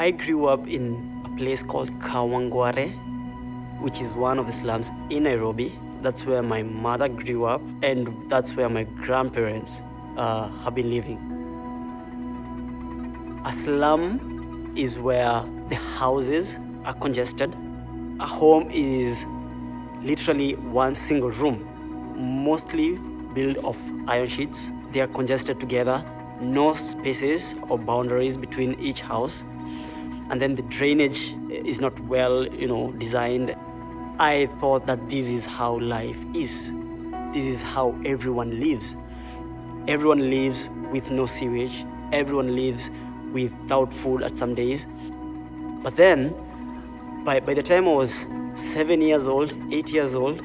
I grew up in a place called Kawangware, which is one of the slums in Nairobi. That's where my mother grew up, and that's where my grandparents have been living. A slum is where the houses are congested. A home is literally one single room, mostly built of iron sheets. They are congested together, no spaces or boundaries between each house. And then the drainage is not well, designed. I thought that this is how life is. This is how everyone lives. Everyone lives with no sewage. Everyone lives without food at some days. But then, by the time I was 7 years old, 8 years old,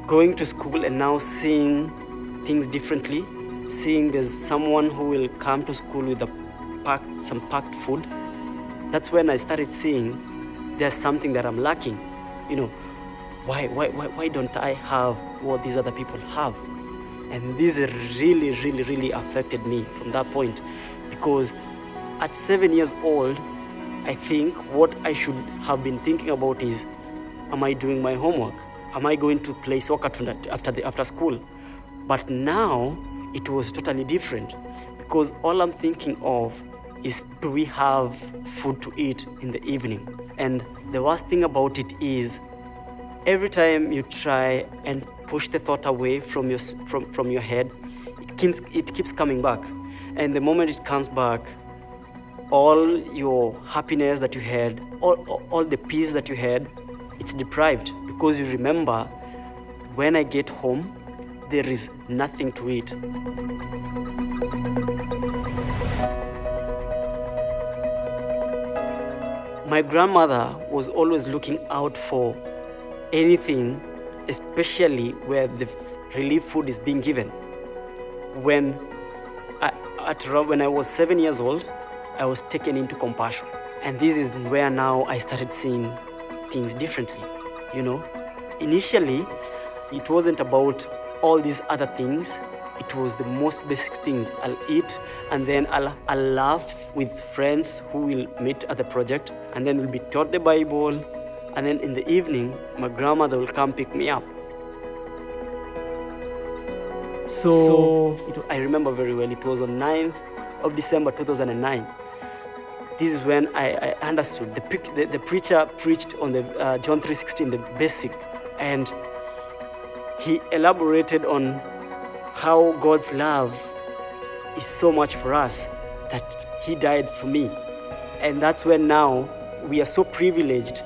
going to school and now seeing things differently, seeing there's someone who will come to school with some packed food, that's when I started seeing there's something that I'm lacking. Why don't I have what these other people have? And this really, really, really affected me from that point, because at 7 years old, I think what I should have been thinking about is, am I doing my homework? Am I going to play soccer tonight after school? But now it was totally different, because all I'm thinking of is, do we have food to eat in the evening? And the worst thing about it is, every time you try and push the thought away from your head, it keeps coming back. And the moment it comes back, all your happiness that you had, all the peace that you had, it's deprived, because you remember, when I get home, there is nothing to eat. My grandmother was always looking out for anything, especially where the relief food is being given. When I was 7 years old, I was taken into compassion. And this is where now I started seeing things differently. Initially, it wasn't about all these other things. It was the most basic things. I'll eat, and then I'll laugh with friends who will meet at the project, and then we'll be taught the Bible, and then in the evening, my grandmother will come pick me up. I remember very well, it was on 9th of December 2009. This is when I understood. The preacher preached on the John 3:16, the basic, and he elaborated on how God's love is so much for us that he died for me. And that's when now we are so privileged,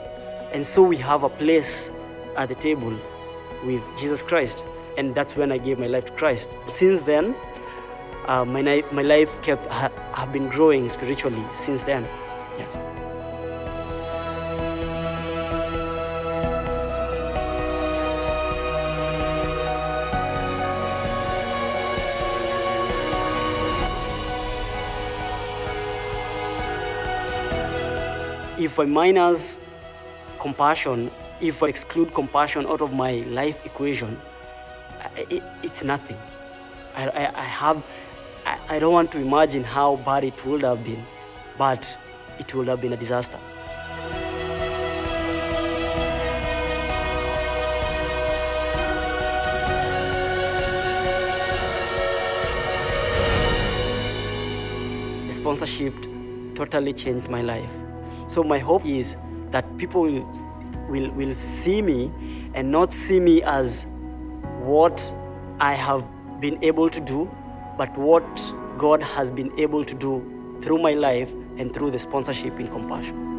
and so we have a place at the table with Jesus Christ. And that's when I gave my life to Christ. Since then, my life have been growing spiritually since then. Yes. If I minus compassion, if I exclude compassion out of my life equation, it's nothing. I don't want to imagine how bad it would have been, but it would have been a disaster. The sponsorship totally changed my life. So my hope is that people will see me and not see me as what I have been able to do, but what God has been able to do through my life and through the sponsorship in Compassion.